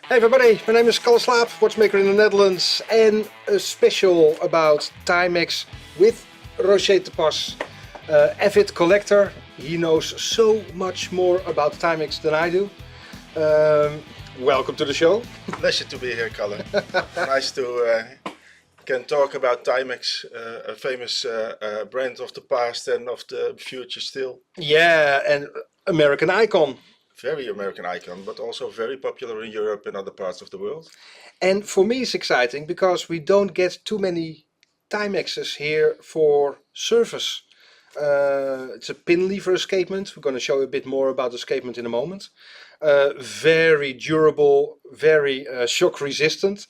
Hey everybody, my name is Kalle Slaap, watchmaker in the Netherlands, and a special about Timex with Rosier Te Pas, avid collector. He knows so much more about Timex than I do. Welcome to the show. Pleasure to be here, Kalle. Nice to can talk about Timex, a famous brand of the past and of the future still. Yeah, and American icon. Very American icon, but also very popular in Europe and other parts of the world. And for me it's exciting because we don't get too many Timexes here for service. It's a pin lever escapement. We're going to show you a bit more about the escapement in a moment. Very durable, very shock resistant,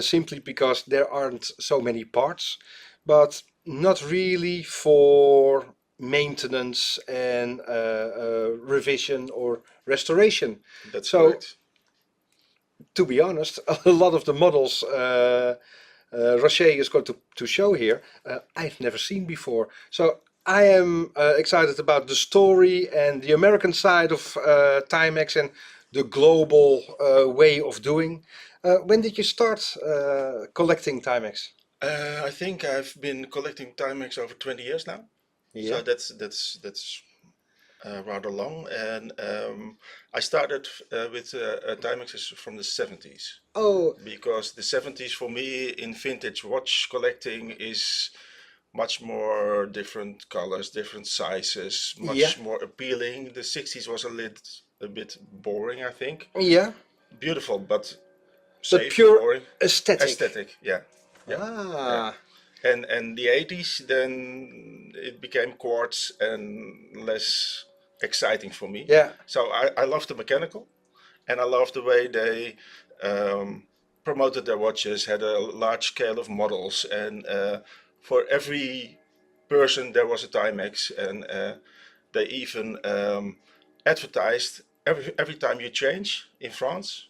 simply because there aren't so many parts, but not really for maintenance and revision or restoration. That's So, correct. to be honest, a lot of the models Rocher is going to show here, I've never seen before. So I am excited about the story and the American side of Timex and the global way of doing. When did you start collecting Timex? I think I've been collecting Timex over 20 years now. Yeah. So that's rather long. And I started with Timexes from the 70s. Oh, Because the 70s for me in vintage watch collecting is much more different colors, different sizes, much yeah, more appealing. The 60s was a bit boring, I think. yeah, Beautiful, but but safe, pure boring. aesthetic. Aesthetic, yeah. Yeah. Ah, And the 80s, then it became quartz and less exciting for me. yeah, So I love the mechanical, and I love the way they promoted their watches, had a large scale of models, and for every person there was a Timex, and they even advertised every time you change in France,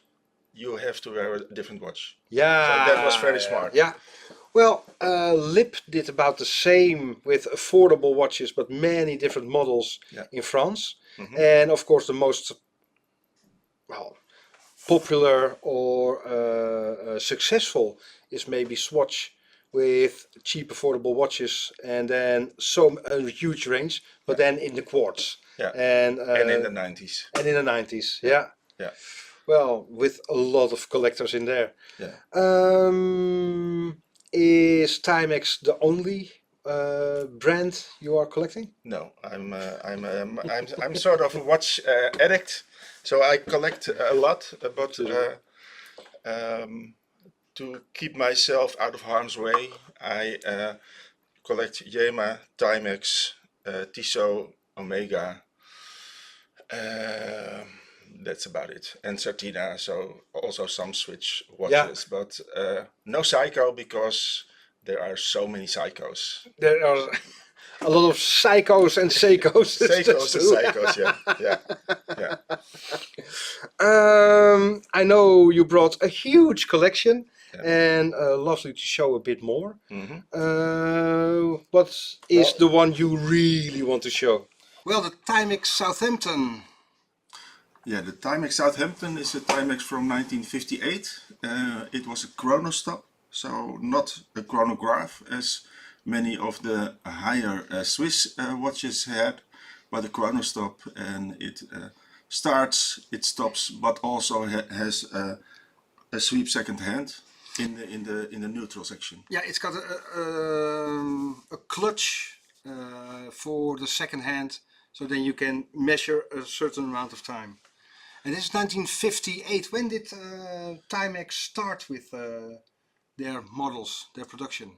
you have to wear a different watch. yeah, So that was very smart. yeah. Well, Lip did about the same with affordable watches, but many different models Yeah. in France. Mhm. And of course, the most well popular or successful is maybe Swatch with cheap, affordable watches, and then a huge range, but then in the quartz. Yeah. And In the 90s. and in the 90s, yeah. Yeah. Well, with a lot of collectors in there. Yeah. Is Timex the only brand you are collecting? No, I'm sort of a watch addict, so I collect a lot, but to keep myself out of harm's way, I collect Yema, Timex, Tissot, Omega. That's about it, and Certina. So also some Switch watches, but no Psycho because there are so many Psychos. There are a lot of psychos and Seikos. Seikos and Psychos, yeah. I know you brought a huge collection, Yeah. and lovely to show a bit more. Mhm. What is the one you really want to show? Well, the Timex Southampton. Yeah, the Timex Southampton is a Timex from 1958. It was a chronostop, so not a chronograph as many of the higher Swiss watches had, but a chronostop, and it starts, it stops, but also has a sweep second hand in the neutral section. Yeah, it's got a clutch for the second hand, so then you can measure a certain amount of time. And this is 1958. When did Timex start with their models, their production?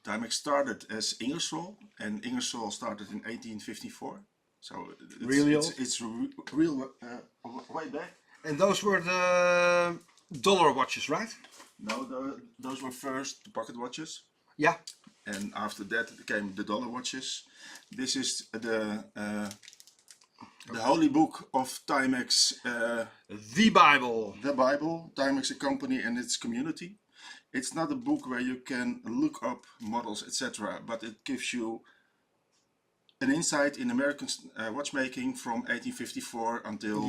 Timex started as Ingersoll, and Ingersoll started in 1854. So it's real way back. And those were the dollar watches, right? No, those were first the pocket watches. Yeah. And after that came the dollar watches. This is the holy book of Timex. The Bible. The Bible, Timex, a company and its community. It's not a book where you can look up models, etc., but it gives you an insight in American watchmaking from 1854 until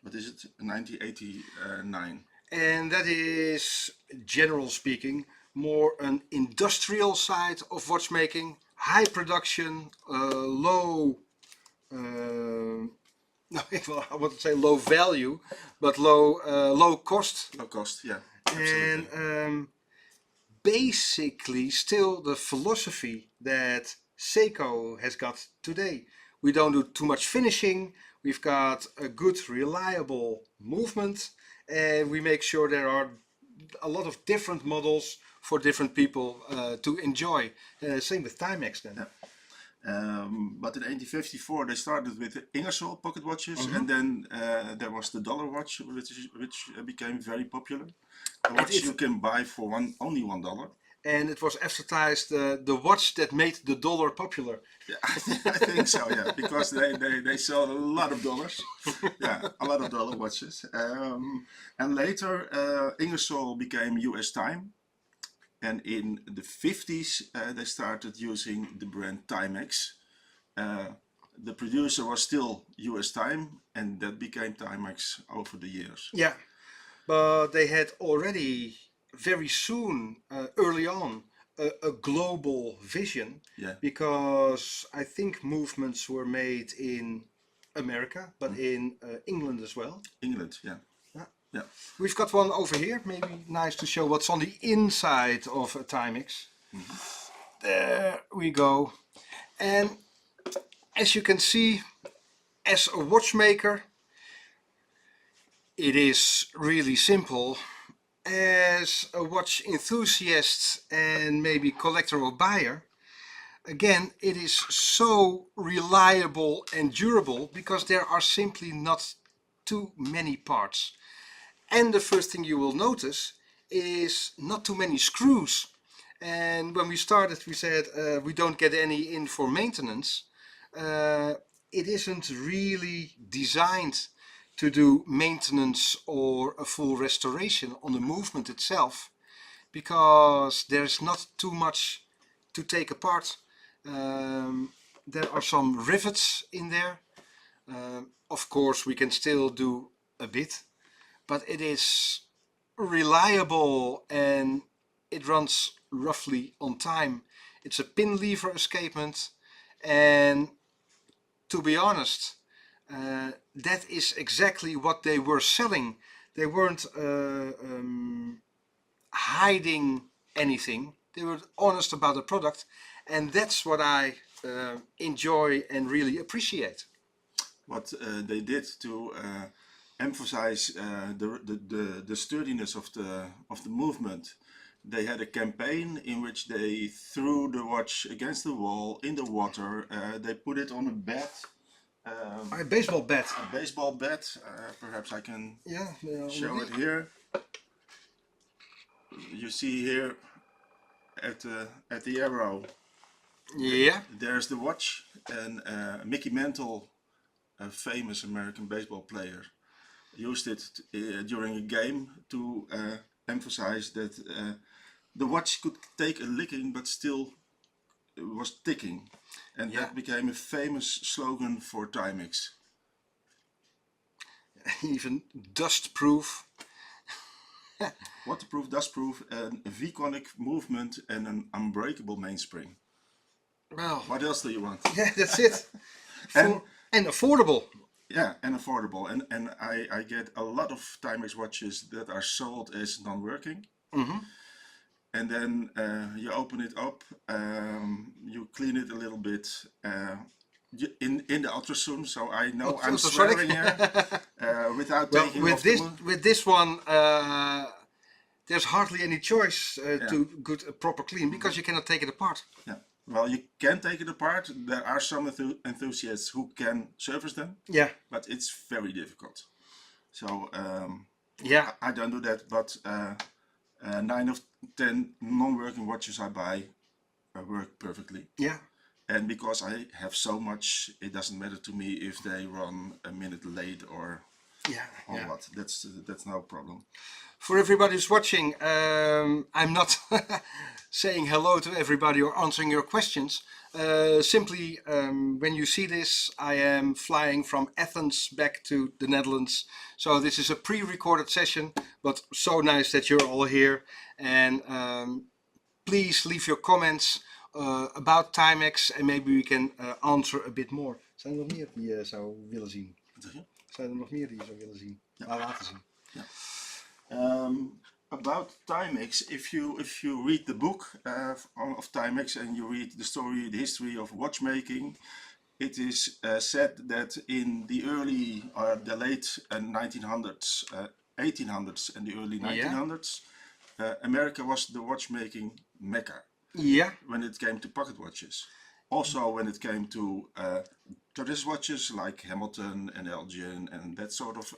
What is it? 1989. And that is, general speaking, more an industrial side of watchmaking, high production, low, no, well, I want to say low value, but low cost. Low cost, yeah, And absolutely. basically still the philosophy that Seiko has got today. We don't do too much finishing, we've got a good reliable movement, and we make sure there are a lot of different models for different people to enjoy. Same with Timex then. Yeah. But in 1854 they started with the Ingersoll pocket watches, Mhm. and then there was the dollar watch, which became very popular. A It, watch it, you can buy for only $1. and it was advertised the watch that made the dollar popular. Yeah, I think so. Yeah, because they sold a lot of dollars. Yeah, a lot of dollar watches. And later, Ingersoll became US Time, and in the 50s they started using the brand Timex. The producer was still US Time, and that became Timex over the years. Yeah, but they had already very soon, early on, a global vision, Yeah. because I think movements were made in America, but in England as well. England, yeah. Yeah. Yeah. We've got one over here, maybe nice to show what's on the inside of a Timex. There we go. And as you can see, as a watchmaker, it is really simple. As a watch enthusiast and maybe collector or buyer, again, it is so reliable and durable because there are simply not too many parts. And the first thing you will notice is not too many screws. And when we started, we said we don't get any in for maintenance. It isn't really designed to do maintenance or a full restoration on the movement itself, because there's not too much to take apart. There are some rivets in there. Of course, we can still do a bit, but it is reliable and it runs roughly on time. It's a pin lever escapement, and to be honest, that is exactly what they were selling. They weren't hiding anything. They were honest about the product, and that's what I enjoy and really appreciate. What they did to emphasize the sturdiness of the movement. They had a campaign in which they threw the watch against the wall in the water. They put it on a bed, A baseball bat. a baseball bat. Perhaps I can Yeah, show it here. You see here at the arrow. Yeah. There's the watch, and Mickey Mantle, a famous American baseball player, used it during a game to emphasize that the watch could take a licking but still was ticking, and Yeah. that became a famous slogan for Timex. Even dust proof. Waterproof, dustproof, and a V-conic movement and an unbreakable mainspring. Well, What else do you want? yeah, that's it. And And affordable. yeah, and affordable. And I get a lot of Timex watches that are sold as non-working. Mhm. And then you open it up, you clean it a little bit in the ultrasound. So I know I'm Ultrasonic. swearing here without Well, taking off the moon. with this one, there's hardly any choice Yeah. to good a proper clean, because you cannot take it apart. Yeah. Well, you can take it apart. There are some enthusiasts who can service them, Yeah. but it's very difficult. So Yeah. I don't do that. But 9 of 10 non-working watches I buy work perfectly. Yeah. And because I have so much, it doesn't matter to me if they run a minute late or or what. That's no problem. For everybody who's watching, I'm not saying hello to everybody or answering your questions. Simply, when you see this, I am flying from Athens back to the Netherlands. So this is a pre-recorded session, but so nice that you're all here. And please leave your comments about Timex and maybe we can answer a bit more. Zijn er nog meer die je zou willen zien? Zijn er nog meer die je zou willen zien? Laten zien. About Timex, if you read the book of Timex and you read the story, the history of watchmaking, it is said that in the the late 1900s, 1800s and the early 1900s, America was the watchmaking mecca. Yeah. When it came to pocket watches. Also when it came to traditional watches like Hamilton and Elgin and that sort of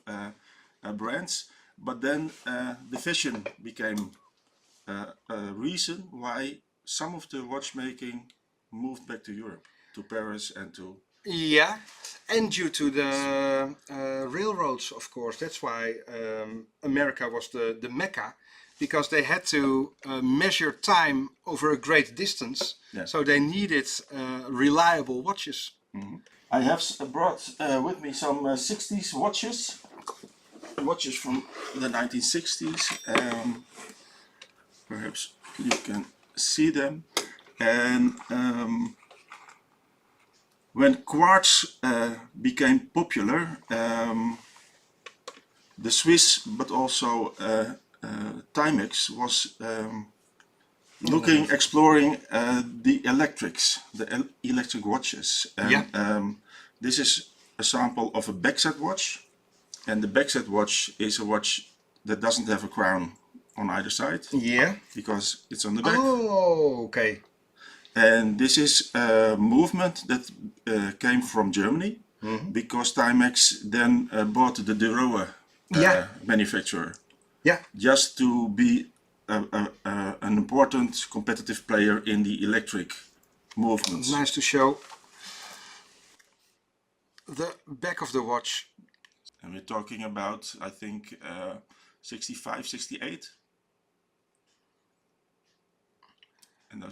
brands. But then the vision became a reason why some of the watchmaking moved back to Europe, to Paris and to... Yeah, and due to the railroads, of course. That's why America was the mecca, because they had to measure time over a great distance. Yeah. So they needed reliable watches. Mm-hmm. I have brought with me some 60s watches from the 1960s. Perhaps you can see them. And when quartz became popular, the Swiss, but also Timex was exploring the electric watches. And this is a sample of a backset watch. And the backset watch is a watch that doesn't have a crown on either side. Yeah. Because it's on the back. Oh, okay. And this is a movement that came from Germany, because Timex then bought the De Rohe manufacturer. Yeah. Just to be an important competitive player in the electric movements. Nice to show the back of the watch. And we're talking about, I think, 65, 68. And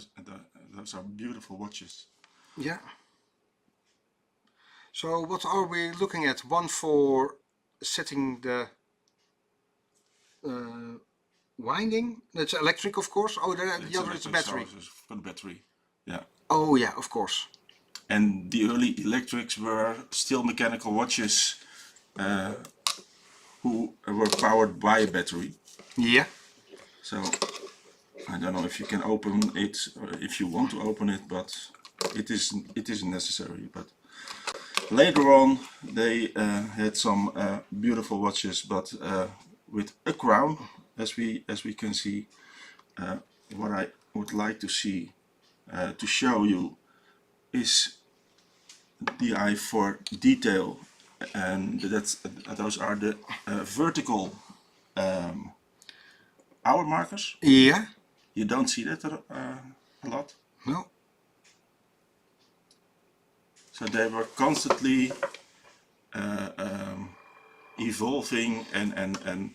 those are beautiful watches. Yeah. So what are we looking at? One for setting the winding. That's electric, of course. Oh, the other is a battery. For the battery, yeah. Oh, yeah, of course. And the early electrics were still mechanical watches who were powered by a battery. Yeah. So I don't know if you can open it, or if you want to open it, but it isn't necessary. But later on, they had some beautiful watches, but with a crown, as we can see. What I would like to see, to show you, is the eye for detail, and those are the vertical hour markers. Yeah. You don't see that a lot. No. So they were constantly evolving and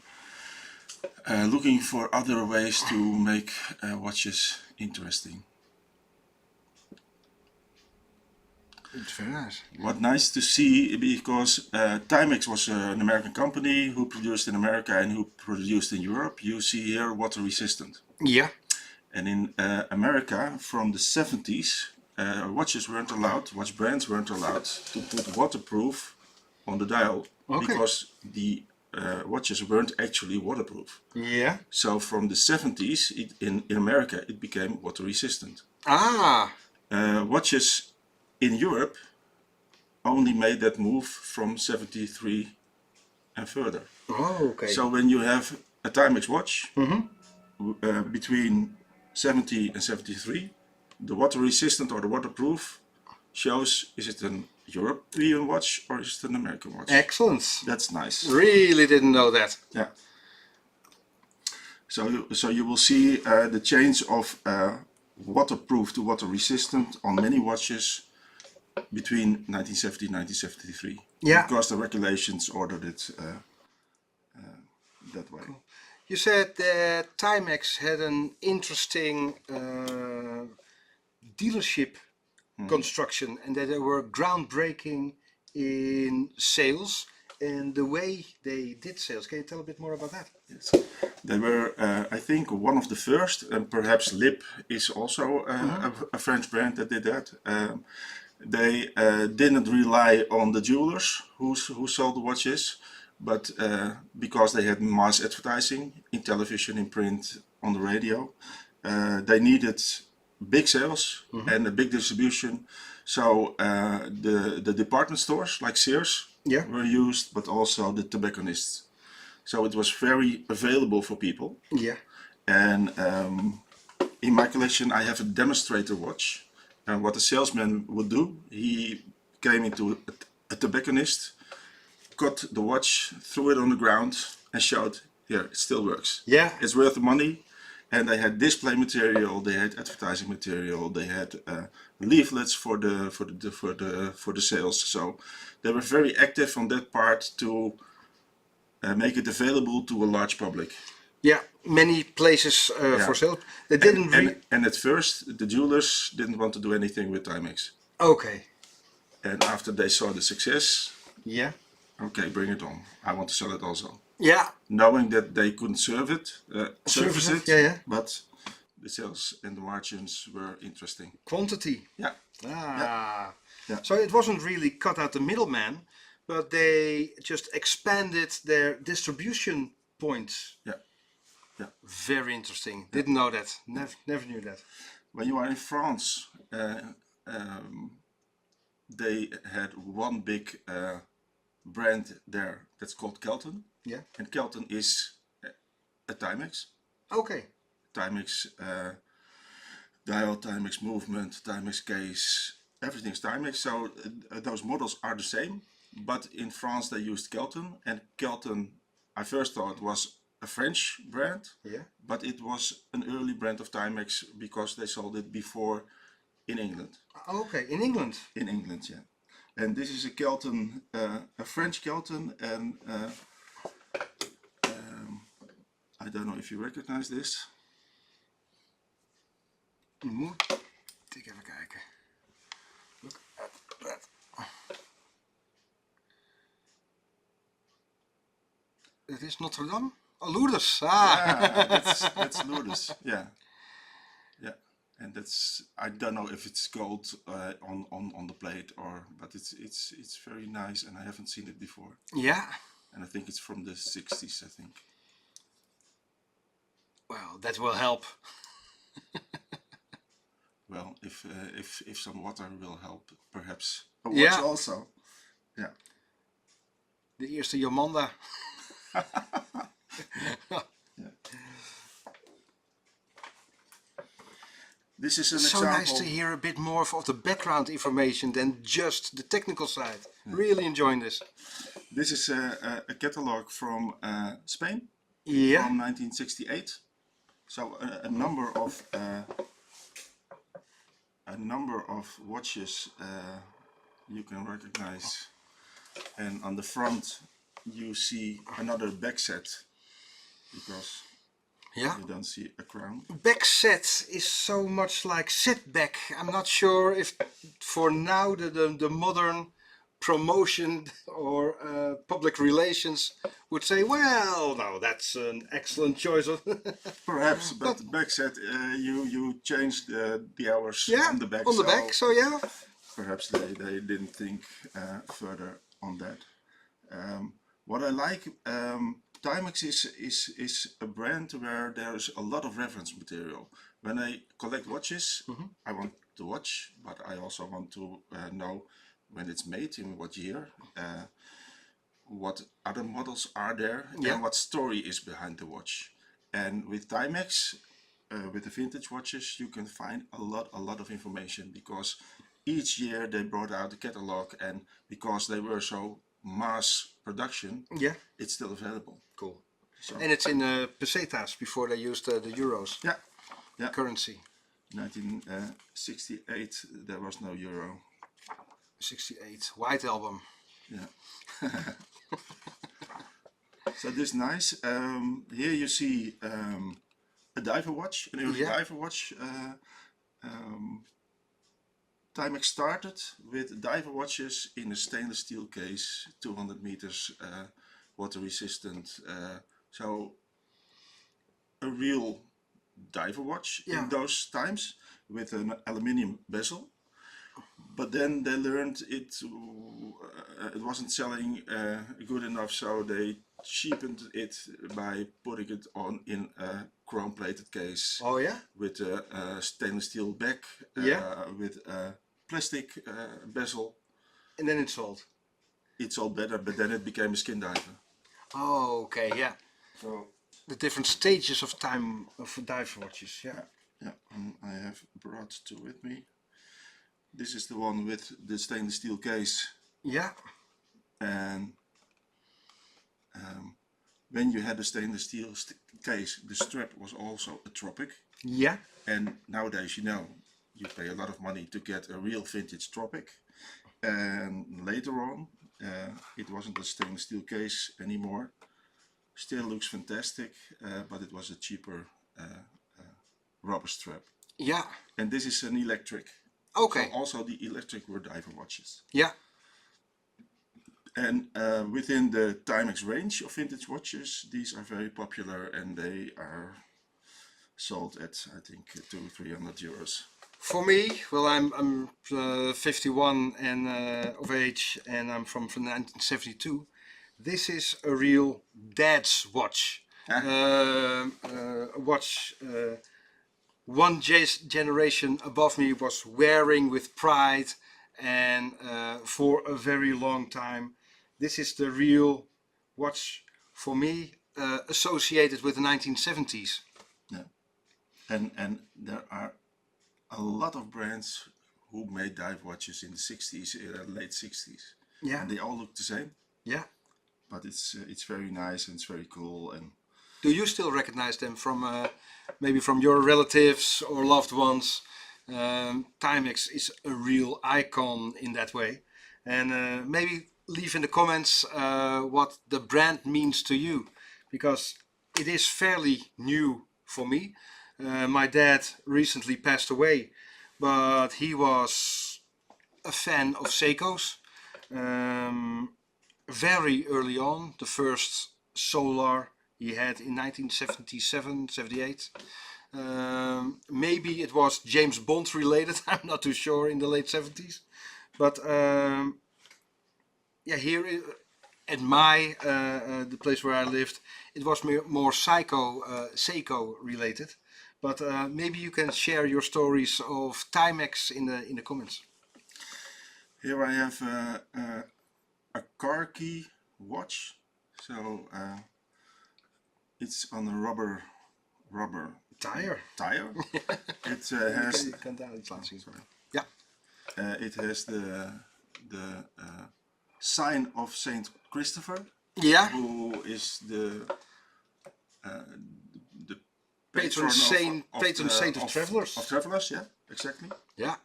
looking for other ways to make watches interesting. It's very nice. What nice to see, because Timex was an American company who produced in America and who produced in Europe. You see here water resistant. Yeah. And in America, from the 70s, watch brands weren't allowed to put waterproof on the dial, because the watches weren't actually waterproof. Yeah. So from the 70s, in America, it became water resistant. Ah. Watches in Europe only made that move from 73 and further. Oh, okay. So when you have a Timex watch between 70 and 73, the water resistant or the waterproof shows, is it an European watch or is it an American watch? Excellent. That's nice. Really didn't know that. Yeah. So you will see the change of waterproof to water resistant on many watches between 1970 and 1973. Yeah. Because the regulations ordered it that way. You said that Timex had an interesting dealership construction and that they were groundbreaking in sales and the way they did sales. Can you tell a bit more about that? Yes. They were, I think, one of the first, and perhaps Lip is also a French brand that did that. They didn't rely on the jewelers who sold the watches, but because they had mass advertising in television, in print, on the radio, they needed big sales and a big distribution. So the department stores like Sears were used, but also the tobacconists. So it was very available for people. Yeah. And in my collection, I have a demonstrator watch. And what the salesman would do, he came into a tobacconist, cut the watch, threw it on the ground, and showed, here, it still works. Yeah. It's worth the money. And they had display material, they had advertising material, they had leaflets for the sales. So they were very active on that part to make it available to a large public. Yeah, many places for sale. They didn't and at first the jewelers didn't want to do anything with Timex. Okay. And after they saw the success, yeah, okay, bring it on. I want to sell it also. Yeah. Knowing that they couldn't service it, yeah. but the sales and the margins were interesting. Quantity. Yeah. Yeah. So it wasn't really cut out the middleman, but they just expanded their distribution points. Yeah. Yeah. Very interesting. Didn't know that. Never knew that. When you are in France, they had one big brand there that's called Kelton. Yeah. And Kelton is a Timex. Okay. Timex dial, Timex movement, Timex case, everything's Timex. So those models are the same, but in France they used Kelton, and Kelton, I first thought was a French brand, but it was an early brand of Timex because they sold it before in England. Okay, in England. In England, yeah. And this is a Kelton, a French Kelton, and I don't know if you recognize this. Moet ik even kijken. Look at that. Het is Notre Dame? Oh, Lourdes. Yeah, that's Lourdes. Yeah, yeah. And that's, I don't know if it's gold on the plate but it's very nice, and I haven't seen it before. Yeah. And I think it's from the 60s, I think. Well, that will help. Well, if some water will help, perhaps a watch also. Yeah. De eerste Jomanda. Yeah. This is an so example. Nice to hear a bit more of the background information than just the technical side. Really enjoying this. This is a catalog from Spain, from 1968. So a number of watches you can recognize, and on the front you see another back set because you don't see a crown. Back set is so much like sit back. I'm not sure if for now the modern promotion or public relations would say, well, no, that's an excellent choice. Perhaps, but back set, you changed the hours on the back. On the back, so yeah. Perhaps they didn't think further on that. What I like, Timex is a brand where there is a lot of reference material. When I collect watches, I want to watch, but I also want to know when it's made, in what year, what other models are there, and what story is behind the watch. And with Timex, with the vintage watches, you can find a lot of information, because each year they brought out a catalog, and because they were so mass production, it's still available. Cool. So. And it's in pesetas before they used the euros. Yeah. Currency. 1968 there was no euro. 68 White Album. Yeah. So this is nice. Here you see a diver watch, an early diver watch. Timex started with diver watches in a stainless steel case, 200 meters, water resistant. So a real diver watch in those times with an aluminium bezel. But then they learned it wasn't selling good enough, so they cheapened it by putting it on in a chrome-plated case. Oh yeah? With a stainless steel back, with a plastic bezel. And then it's sold. It's all better, but then it became a skin diver. Oh, okay, yeah. So the different stages of time of diver watches, yeah. Yeah, and I have brought two with me. This is the one with the stainless steel case. Yeah. And when you had the stainless steel case, the strap was also a tropic. Yeah. And nowadays, you know, you pay a lot of money to get a real vintage tropic. And later on, it wasn't a stainless steel case anymore. Still looks fantastic, but it was a cheaper rubber strap. Yeah. And this is an electric. Okay. So also the electric were diver watches. Yeah. And within the Timex range of vintage watches, these are very popular and they are sold at, I think, 200-300 euros. For me, well, I'm 51 and of age, and I'm from 1972. This is a real dad's watch. A watch one generation above me was wearing with pride and for a very long time. This is the real watch for me associated with the 1970s. Yeah, and there are a lot of brands who made dive watches in the 60s, late 60s. Yeah. And they all look the same. Yeah. But it's very nice and it's very cool. And do you still recognize them from maybe from your relatives or loved ones? Timex is a real icon in that way. And maybe leave in the comments what the brand means to you, because it is fairly new for me. My dad recently passed away, but he was a fan of Seiko's. Very early on, the first Solar he had in 1977, 78. Maybe it was James Bond related, I'm not too sure, in the late 70s. But yeah, here at my the place where I lived, it was more Seiko related. But maybe you can share your stories of Timex in the comments. Here I have a car key watch. So it's on a rubber tire. It has. Yeah. It has the sign of Saint Christopher. Yeah. Who is the patron saint of travelers. Of travelers, yeah, exactly. Yeah.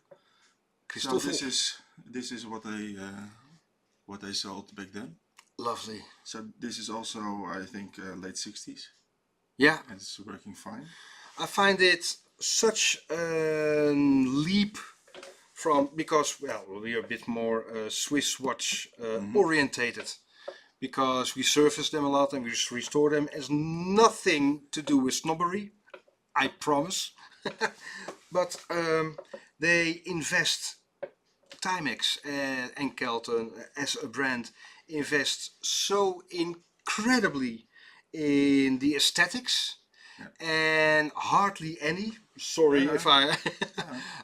So this is what they sold back then. Lovely. So this is also, I think, late 60s. Yeah. And it's working fine. I find it such a leap from, because, well, we are a bit more Swiss watch orientated, because we service them a lot and we restore them. It has nothing to do with snobbery, I promise. But they invest, Timex and Kelton as a brand invest so incredibly in the aesthetics, and hardly any, sorry if I,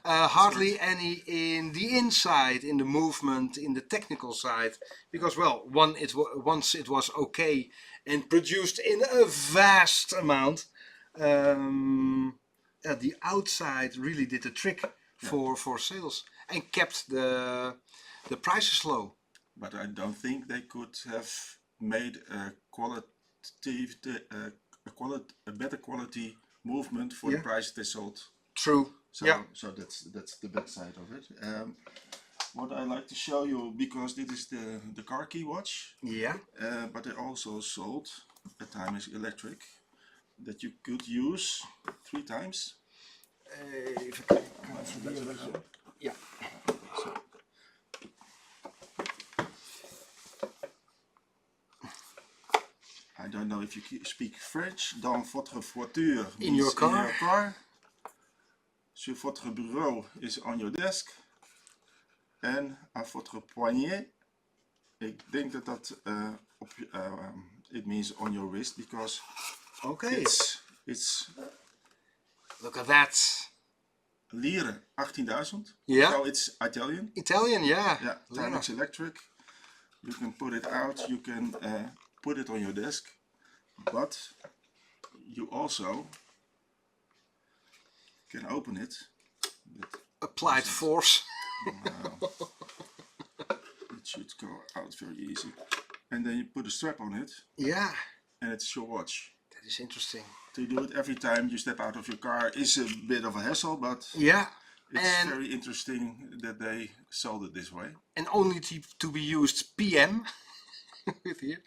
hardly any in the inside, in the movement, in the technical side, because, well, once it was okay and produced in a vast amount, the outside really did the trick for sales and kept the prices low. But I don't think they could have made a better quality movement for the price they sold. True. So that's the bad side of it. What I like to show you, because this is the car key watch. Yeah. But they also sold a Timex electric that you could use 3 times. Even kijken. Ja. So, I don't know if you speak French. Dans votre voiture In your car. In your car. Sur votre bureau is on your desk. En à votre poignet. Ik denk dat dat it means on your wrist because Okay. it's Look at that. lire 18.000. Yeah. So it's Italian. Italian, yeah. Yeah, Timex electric. You can put it out. You can put it on your desk, but you also can open it. Applied force. It should go out very easy, and then you put a strap on it, Yeah. and it's your watch. That is interesting. To do it every time you step out of your car is a bit of a hassle, but Yeah. it's very interesting that they sold it this way. And only to be used PM. With here.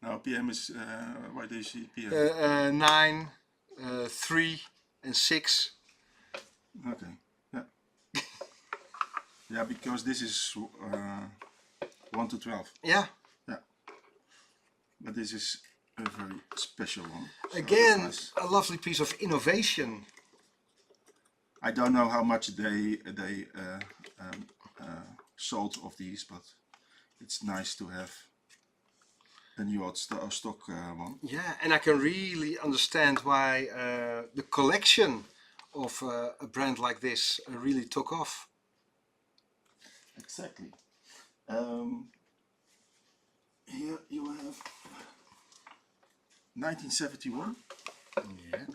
Now PM is, why do you see PM? 9, 3 and 6. Okay, yeah. Yeah, because this is 1 to 12. Yeah. Yeah. But this is a very special one. So Again, nice. a lovely piece of innovation. I don't know how much they sold of these, but it's nice to have a new stock one. Yeah, and I can really understand why the collection of a brand like this really took off. Exactly. Here you have 1971. Yeah.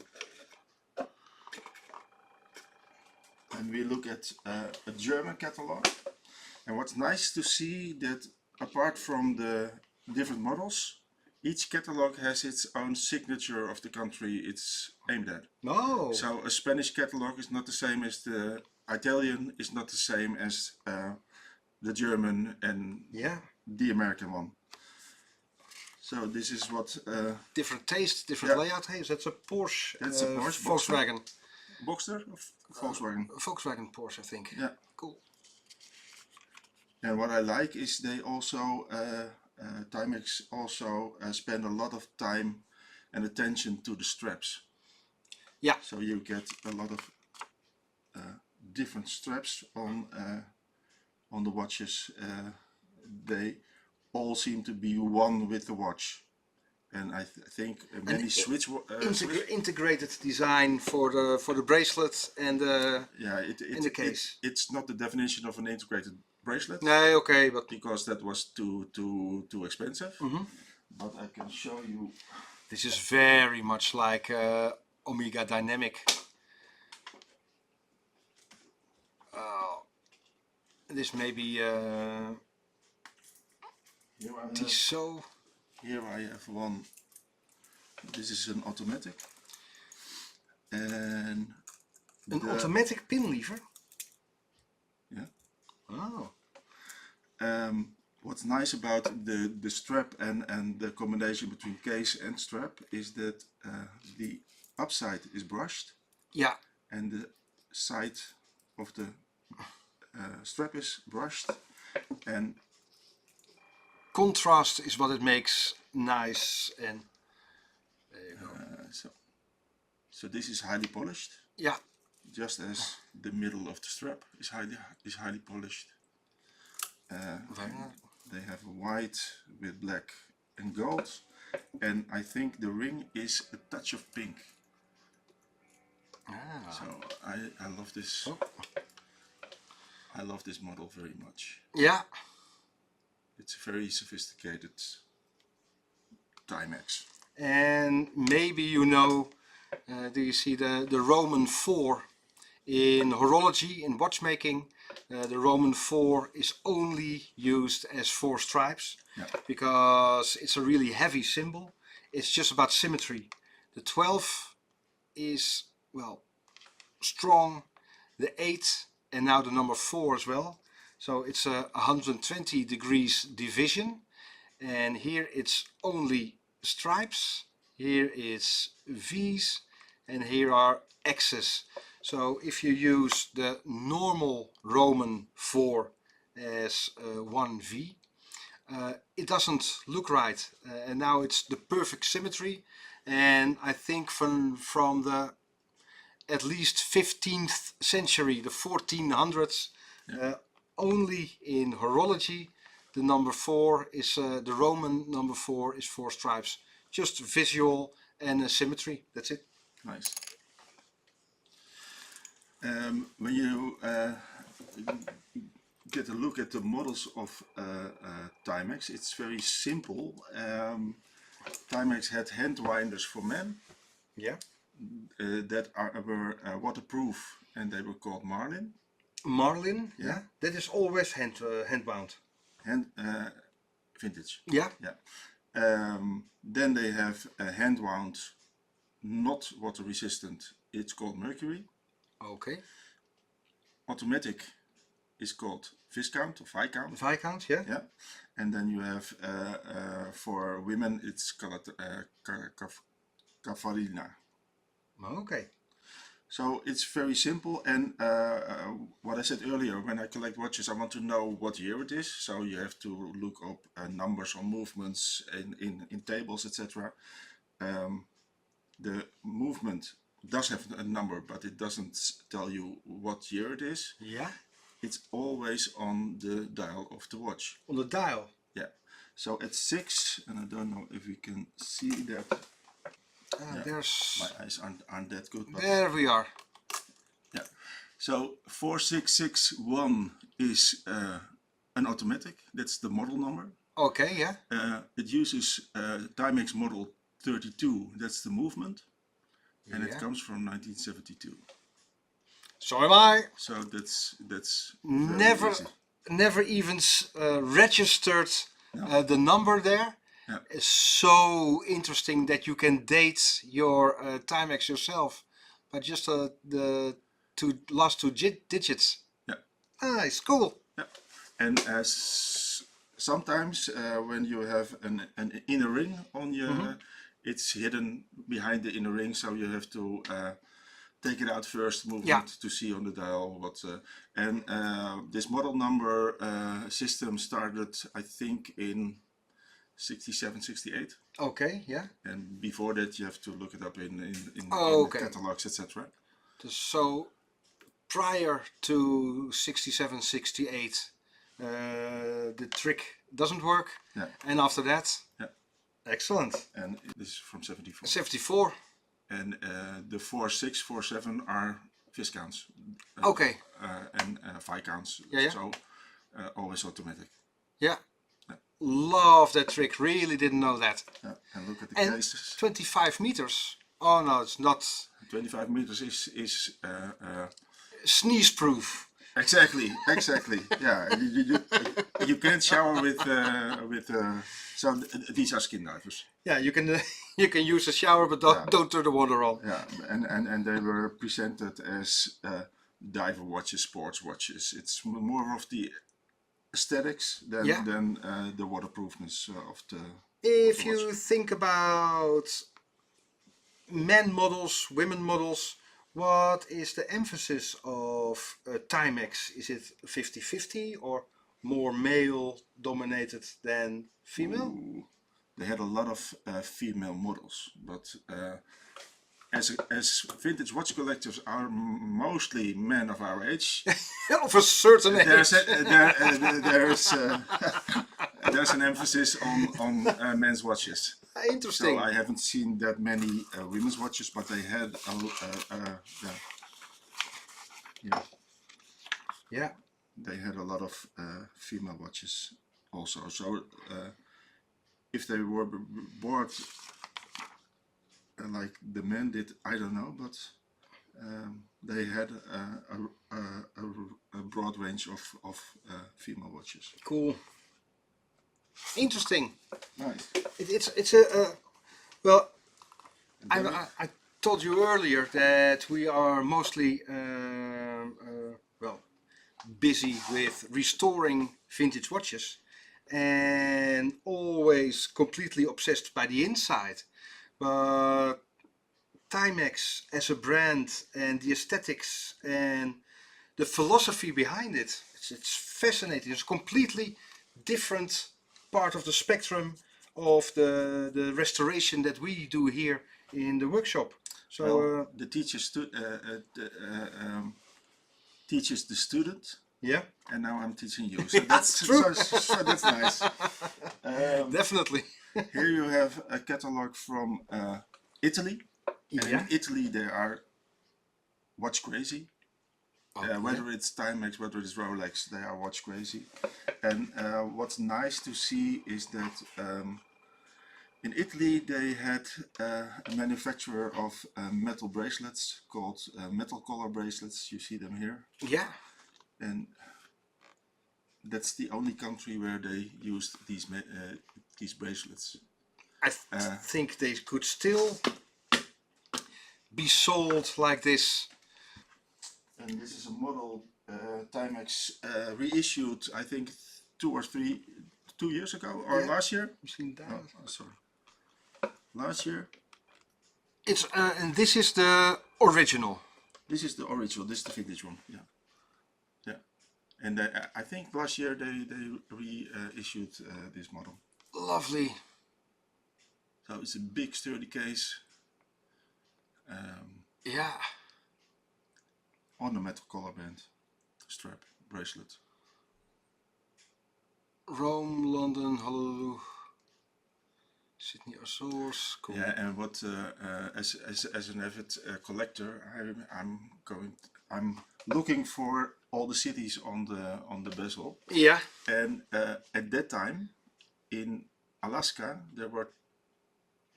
And we look at a German catalog. And what's nice to see that apart from the different models, each catalog has its own signature of the country it's aimed at. Oh. So a Spanish catalog is not the same as the Italian, is not the same as the German and Yeah. the American one. So this is what... Different taste, different Yeah. layout. Hey, that's a Porsche. That's a Porsche, Volkswagen. Boxster of Volkswagen. Volkswagen Porsche, I think. Yeah. Cool. And what I like is they also, Timex also spend a lot of time and attention to the straps. Yeah. So you get a lot of different straps on the watches. They all seem to be one with the watch. And I think many Integrated design for the bracelet and yeah, the case. it's not the definition of an integrated bracelet. No, okay, but Because that was too expensive. Mm-hmm. But I can show you. this is very much like Omega Dynamic. This may be Tissot. Here I have one. This is an automatic. And Een automatic pin lever. Yeah. Oh. What's nice about the strap and the combination between case and strap is that the upside is brushed. Yeah. And the side of the strap is brushed. And Contrast is what it makes nice, and there you go. so this is highly polished. Yeah. Just as the middle of the strap is highly polished. Very nice. They have white with black and gold, and I think the ring is a touch of pink. Ah. So I love this. Oh. I love this model very much. Yeah. It's a very sophisticated Timex. And maybe you know, do you see the Roman 4 in horology, in watchmaking? The Roman 4 is only used as 4 stripes, Yeah. because it's a really heavy symbol. It's just about symmetry. The 12 is, well, strong. The 8 and now the number 4 as well. So it's a 120 degrees division. and here it's only stripes, here is V's, and here are X's. So if you use the normal Roman 4 as one V, it doesn't look right, and now it's the perfect symmetry. And I think from the at least 15th century, the 1400s, only in horology the number 4 is the Roman number 4 is 4 stripes. Just visual and symmetry, that's it. Nice. When you get a look at the models of Timex, it's very simple. Timex had hand winders for men. Yeah. That were waterproof, and they were called Marlin. Marlin, yeah. That is always hand bound. Vintage. Yeah. Yeah. Then they have hand wound, not water resistant. It's called Mercury. Okay. Automatic is called Viscount or Viscount. Viscount, yeah. Yeah. And then you have for women it's called Cavallina. Okay. So it's very simple, and what I said earlier, when I collect watches I want to know what year it is, so you have to look up numbers or movements in tables, etc. The movement does have a number, but it doesn't tell you what year it is. Yeah. It's always on the dial of the watch. On the dial? Yeah. So at 6, and I don't know if we can see that. There's... My eyes aren't that good. But there we are. Yeah. So 4661 is an automatic. That's the model number. Okay, yeah. It uses Timex model 32. That's the movement. And it comes from 1972. So am I. So that's never even registered the number there. Yeah. It's so interesting that you can date your Timex yourself by just the last two digits. Yeah. Ah, it's cool. Yeah. And sometimes when you have an inner ring on your, it's hidden behind the inner ring, so you have to take it out first, movement, to see on the dial what. And this model number system started, I think, in 67, 68. Okay, yeah. And before that you have to look it up in catalogs, etc. So prior to 67, 68 the trick doesn't work. Yeah. And after that? Yeah. Excellent. And this is from 74. 74. And the 46, 47 are Viscounts. Okay. And Viscounts. Yeah. So always automatic. Yeah. Love that trick, really didn't know that. Yeah. And look at the cases. 25 meters. Oh no, it's not. 25 meters is sneeze proof. Exactly. Yeah, you can't shower with so these are skin divers. Yeah, you can use a shower, but don't turn the water on. Yeah, and they were presented as diver watches, sports watches. It's more of the aesthetics than the waterproofness of the. If you think about men models, women models, what is the emphasis of Timex? Is it 50-50 or more male dominated than female? Ooh, they had a lot of female models, but as vintage watch collectors are mostly men of our age. Of a certain age. There's an emphasis on men's watches. Interesting. So I haven't seen that many women's watches, but they had they had a lot of female watches also. So if they were bought like the men did, I don't know, but they had a broad range of female watches. Cool. Interesting. Nice. It's a well. I told you earlier that we are mostly busy with restoring vintage watches. and always completely obsessed by the inside. But Timex as a brand and the aesthetics and the philosophy behind it, it's fascinating. It's a completely different part of the spectrum of the restoration that we do here in the workshop. So Well, the teaches the student, yeah, and now I'm teaching you. So that's true. so that's nice. Definitely. Here you have a catalog from Italy. And Yeah. in Italy they are watch crazy. Okay. Whether it's Timex, whether it's Rolex, they are watch crazy. And what's nice to see is that in Italy they had a manufacturer of metal bracelets called metal collar bracelets. You see them here. Yeah. And that's the only country where they used these bracelets. I think they could still be sold like this. And this is a model Timex reissued, I think, 2 years ago, or last year. Misschien daar. Oh, sorry. Last year. It's and this is the original. This is the original. This is the vintage one. Yeah, yeah. And I think last year they reissued this model. Lovely. So it's a big sturdy case. Yeah. On a metal collar band strap bracelet. Rome, London, Honolulu, Sydney, Azores. Cool. Yeah, and what as an avid collector, I'm looking for all the cities on the bezel. Yeah. And at that time, in Alaska, there were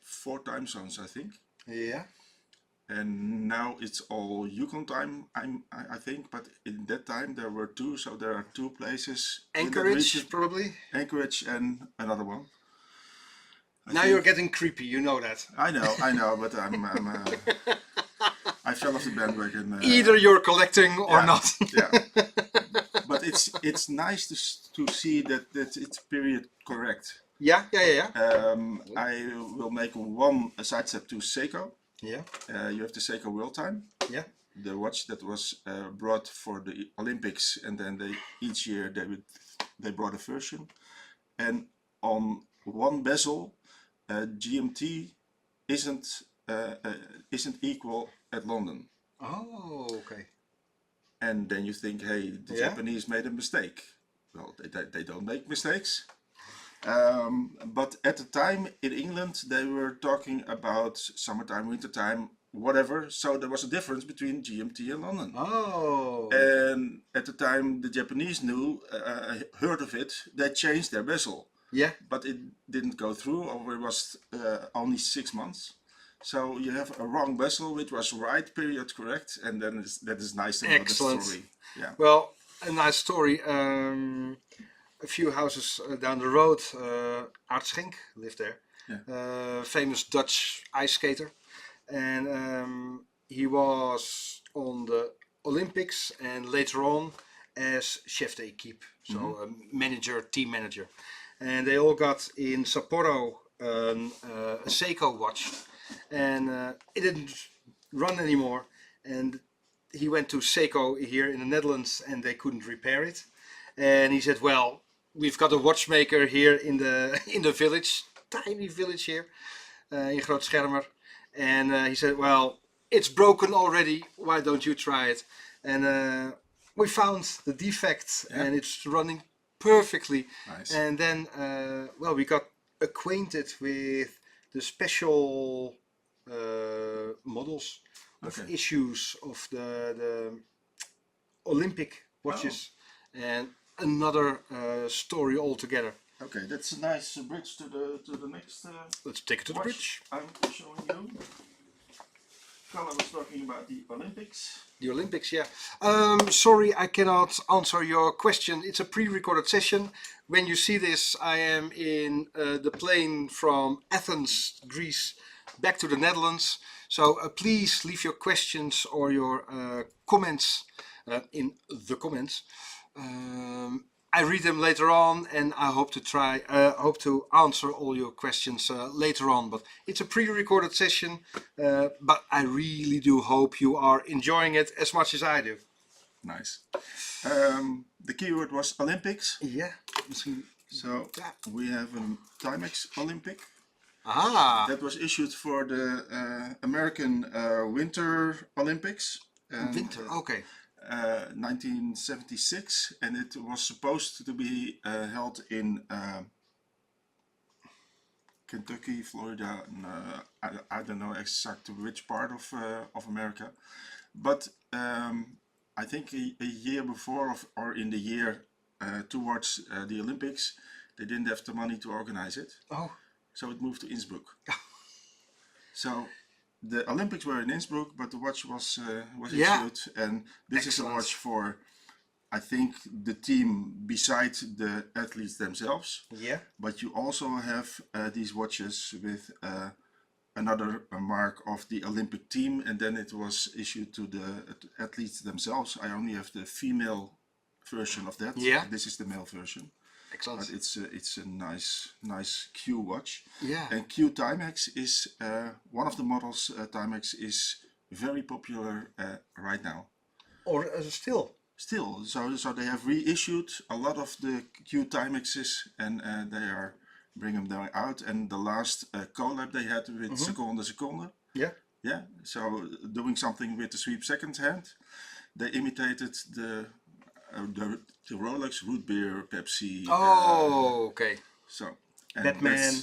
4 time zones, I think. Yeah. And now it's all Yukon time, I think. But in that time there were 2, so there are 2 places. Anchorage, probably. Anchorage and another one. Now you're getting creepy. You know that. I know, but I fell off the bandwagon. Either you're collecting or not. Yeah. But it's nice to see that it's period correct. Yeah. I will make one side step to Seiko. Yeah. You have the Seiko World Time. Yeah. The watch that was brought for the Olympics, and then each year they brought a version. And on one bezel, GMT isn't equal at London. Oh, okay. And then you think, hey, the Japanese made a mistake. Well, they don't make mistakes. But at the time in England, they were talking about summertime, wintertime, whatever. So there was a difference between GMT and London. Oh. And at the time the Japanese heard of it, they changed their bezel. Yeah. But it didn't go through, or it was only 6 months. So you have a wrong bezel, which was right, period correct, and then that is nice to know the story. Yeah. Well, a nice story. A few houses down the road, Aart Schenk lived there. Yeah. Famous Dutch ice skater, and he was on the Olympics and later on as chef d'équipe, so a manager, team manager. And they all got in Sapporo a Seiko watch, and it didn't run anymore. And he went to Seiko here in the Netherlands, and they couldn't repair it. And he said, "Well, we've got a watchmaker here in the village, tiny village here in Groot Schermer." And he said, "Well, it's broken already. Why don't you try it?" And we found the defect, and it's running perfectly. Nice. And then, well, we got acquainted with the special models of issues of the Olympic watches, and another story altogether. Okay, that's a nice bridge to the next. Let's take it to the bridge. I'm showing you. Kalle was talking about the Olympics. The Olympics, yeah. Sorry, I cannot answer your question. It's a pre-recorded session. When you see this, I am in the plane from Athens, Greece, back to the Netherlands. So please leave your questions or your comments in the comments. I read them later on, and I hope to answer all your questions later on. But it's a pre-recorded session, but I really do hope you are enjoying it as much as I do. Nice. The keyword was Olympics. Ja, misschien. So we have a Timex Olympic. Ah, That was issued for the American Winter Olympics. winter. Okay. 1976, and it was supposed to be held in Kentucky, Florida. I don't know exactly which part of America, but I think a year before or in the year towards the Olympics, they didn't have the money to organize it. Oh. So it moved to Innsbruck. So the Olympics were in Innsbruck, but the watch was issued, and this is a watch for, I think, the team besides the athletes themselves. Yeah. But you also have these watches with another mark of the Olympic team, and then it was issued to the athletes themselves. I only have the female version of that. Yeah. This is the male version. Excellent. But it's a nice Q watch. Yeah. And Q Timex is one of the models. Timex is very popular right now. Or still. Still, so they have reissued a lot of the Q Timexes, and they are bringing them out. And the last collab they had with Seconde. Yeah. Yeah. So doing something with the sweep second hand, they imitated the Rolex, root beer, Pepsi. Oh, okay. So Batman.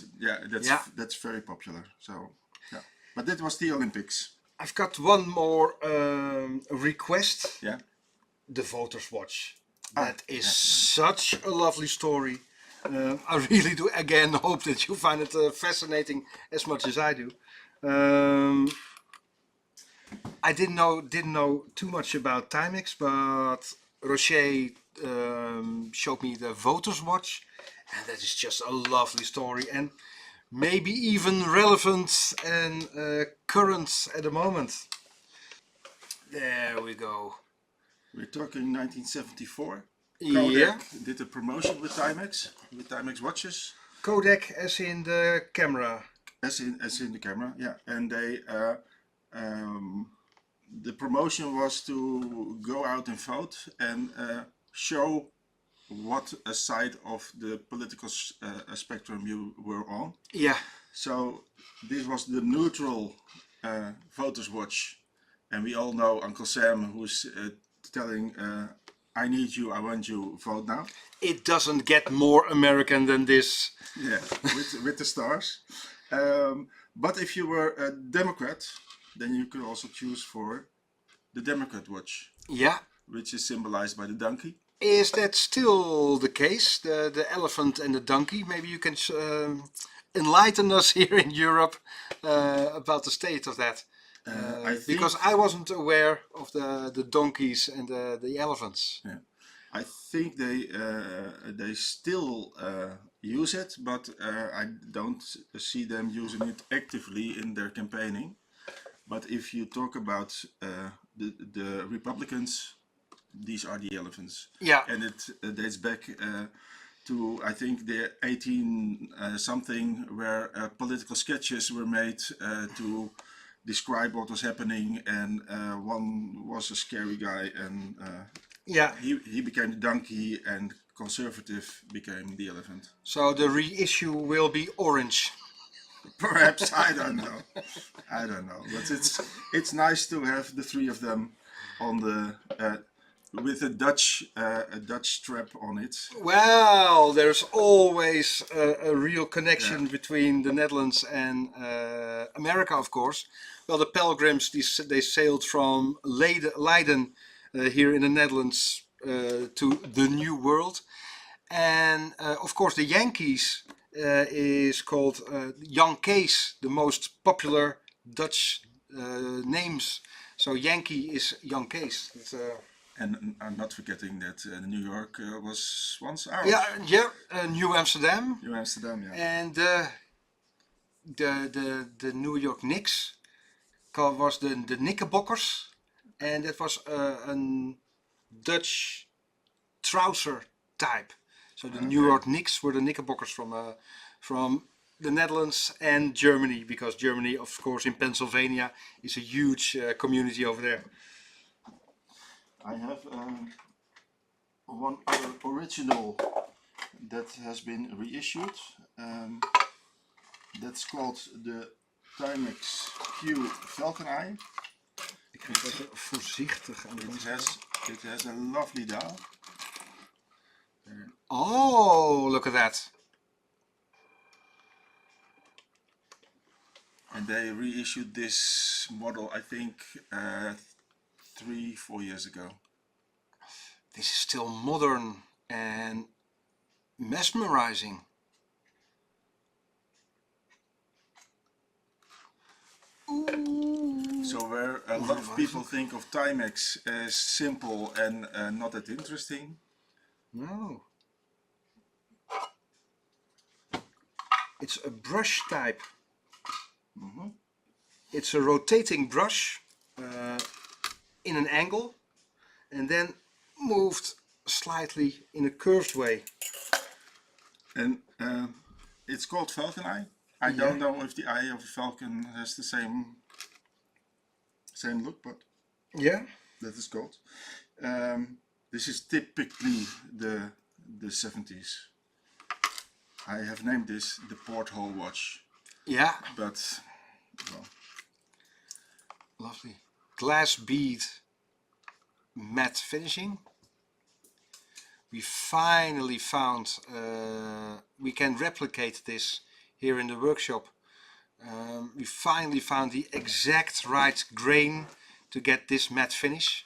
That's very popular. So yeah, but that was the Olympics. I've got one more request. Yeah. The Voters Watch. That is such a lovely story. I really do again hope that you find it fascinating as much as I do. I didn't know too much about Timex, but Rosier showed me the Voters Watch, and that is just a lovely story, and maybe even relevant and current at the moment. There we go. We're talking 1974. Yeah. Kodak did a promotion with Timex watches. Kodak as in the camera. As in the camera, yeah. And they the promotion was to go out and vote and show what a side of the political spectrum you were on. Yeah. So this was the neutral voters watch, and we all know Uncle Sam, who's telling I need you, I want you, vote now. It doesn't get more American than this. Yeah, with the stars. But if you were a Democrat, then you could also choose for the Democrat watch. Yeah. Which is symbolized by the donkey. Is that still the case? The elephant and the donkey? Maybe you can enlighten us here in Europe about the state of that. Because I wasn't aware of the donkeys and the elephants. Yeah. I think they still use it, but I don't see them using it actively in their campaigning. But if you talk about the Republicans, these are the elephants. Yeah. And it dates back to, I think, the 18 something, where political sketches were made to describe what was happening, and one was a scary guy, and yeah, he became the donkey, and conservative became the elephant. So the reissue will be orange. Perhaps, I don't know. I don't know, but it's nice to have the three of them on the with a Dutch strap on it. Well, there's always a real connection between the Netherlands and America, of course. Well, the pilgrims, they sailed from Leiden here in the Netherlands to the New World. And of course the Yankees is called Jan Kees, the most popular Dutch names. So Yankee is Jan Kees. And I'm not forgetting that New York was once ours. Yeah, New Amsterdam. New Amsterdam, yeah. And the New York Knicks was the Knickerbockers. And it was a Dutch trouser type. So the New York Knicks were the Knickerbockers from the Netherlands and Germany, because Germany, of course, in Pennsylvania is a huge community over there. I have one other original that has been reissued. That's called the Timex Q Falcon Eye. Ik ga even voorzichtig aan de It has a lovely dial. Oh, look at that. And they reissued this model, I think, 3-4 years ago. This is still modern and mesmerizing. Ooh. So where a lot of people think of Timex as simple and not that interesting. No. It's a brush type. It's a rotating brush in an angle and then moved slightly in a curved way. And it's called Falcon Eye. I don't know if the eye of a falcon has the same look, but yeah, that is called. This is typically the 70s. I have named this the porthole watch. Yeah, but well, lovely glass bead matte finishing. We finally found we can replicate this here in the workshop. We finally found the exact right grain to get this matte finish,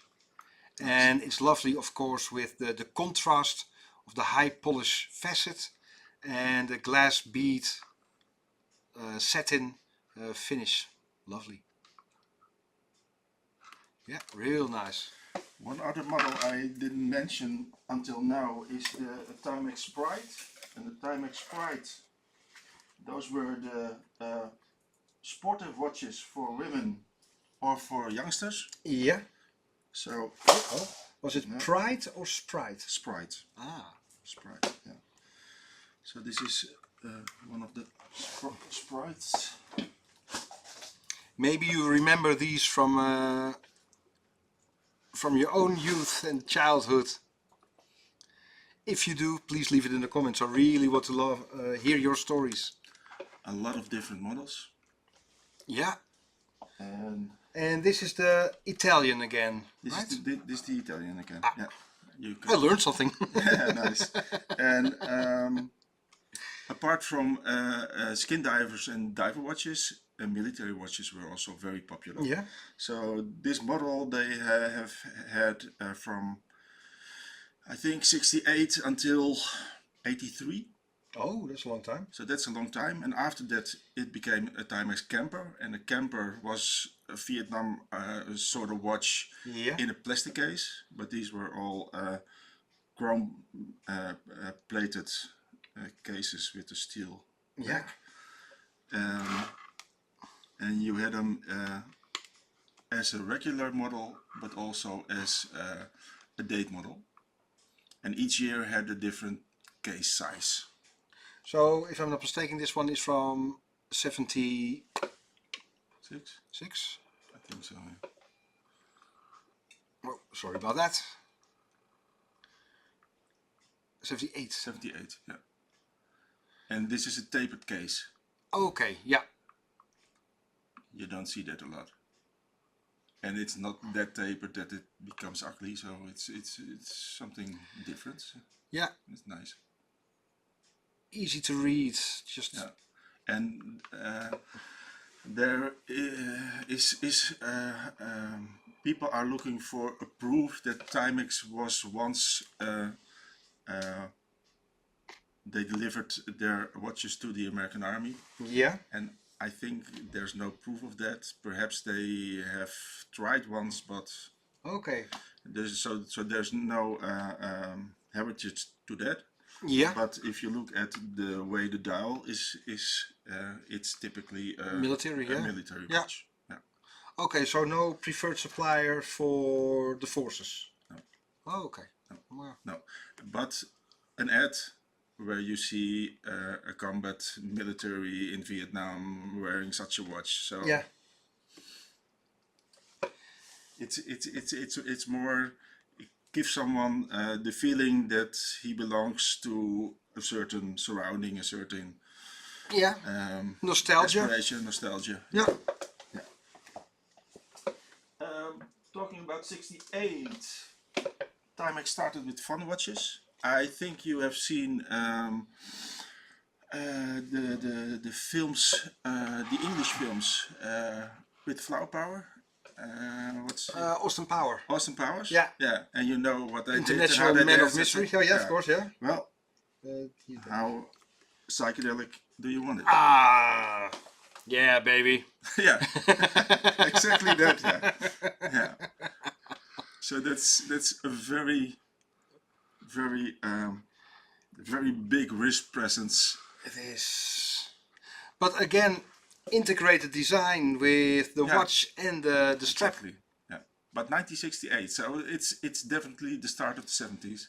and it's lovely, of course, with the contrast of the high polish facet and the glass bead satin finish. Lovely. Yeah, real nice. One other model I didn't mention until now is the Timex Sprite. And the Timex Sprite, those were the sportive watches for women or for youngsters. Yeah. So, was it Pride or Sprite? Sprite. Ah, Sprite, yeah. So this is one of the Sprites. maybe you remember these from your own youth and childhood. If you do, please leave it in the comments. I really want to hear your stories. A lot of different models. Yeah. And this is the Italian again, this right? is the Italian again. Ah. Yeah. I learned something. Yeah, nice. And apart from skin divers and diver watches, military watches were also very popular. Yeah. So this model they have had from I think 68 until 83. Oh, that's a long time. So that's a long time. And after that it became a Timex camper, and a camper was a Vietnam sort of watch in a plastic case, but these were all chrome plated cases with a steel back. And you had them as a regular model, but also as a date model. And each year had a different case size. So, if I'm not mistaken, this one is from 76? I think so, yeah. Oh, sorry about that. 78. 78, yeah. And this is a tapered case. Okay, yeah. You don't see that a lot. And it's not that tapered that it becomes ugly, so it's something different. Yeah. It's nice. Easy to read, just... Yeah. And there is people are looking for a proof that Timex was once they delivered their watches to the American Army. Yeah. And I think there's no proof of that. Perhaps they have tried once, but okay. So there's no heritage to that. Yeah. But if you look at the way the dial is it's typically a military watch. Yeah. Okay, so no preferred supplier for the forces. No. Oh, okay. No. No. But an ad where you see a combat military in Vietnam wearing such a watch. So Yeah. it's more, it gives someone the feeling that he belongs to a certain surrounding, a certain Yeah. Nostalgia. aspiration, nostalgia. Yeah. Yeah. Talking about 68, Timex started with fun watches. I think you have seen the films, the English films with Flower Power. What's it? Austin Power. Austin Powers? Yeah. Yeah, and you know what they International did and how they Man of danced. Mystery. Oh, yeah, of course, yeah. Well, how psychedelic do you want it? Ah, yeah, baby. Yeah, exactly that. Yeah, yeah. So that's a very, very, very big wrist presence. It is. But again, integrated design with the Yeah. watch and the strap. Exactly. Yeah, but 1968. So it's definitely the start of the 70s.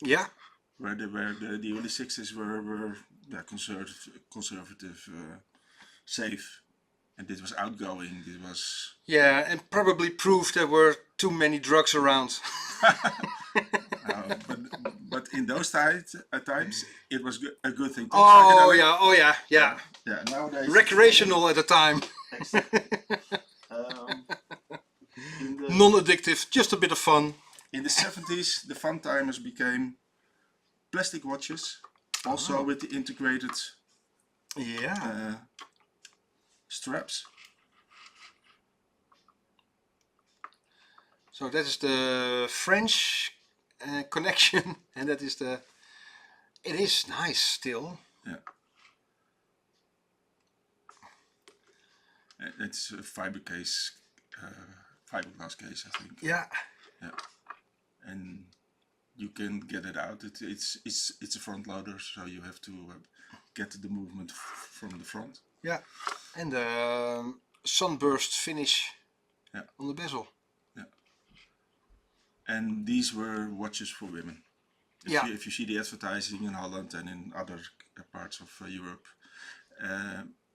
Yeah. Where the early 60s were yeah, conservative, safe, and this was outgoing. This was Yeah, and probably proved there were too many drugs around. but in those times it was a good thing. Oh yeah, oh yeah, yeah. Yeah. Nowadays Recreational at the time. Exactly. Non-addictive, just a bit of fun. In the 70s, the fun timers became plastic watches, also with the integrated Yeah. straps. So that is the French connection, and that is the. It is nice still. Yeah. It's a fiberglass case, I think. Yeah. Yeah. And you can get it out. It's a front loader, so you have to get the movement from the front. Yeah. And the sunburst finish Yeah. on the bezel. Yeah. And these were watches for women. If you see the advertising in Holland and in other parts of Europe,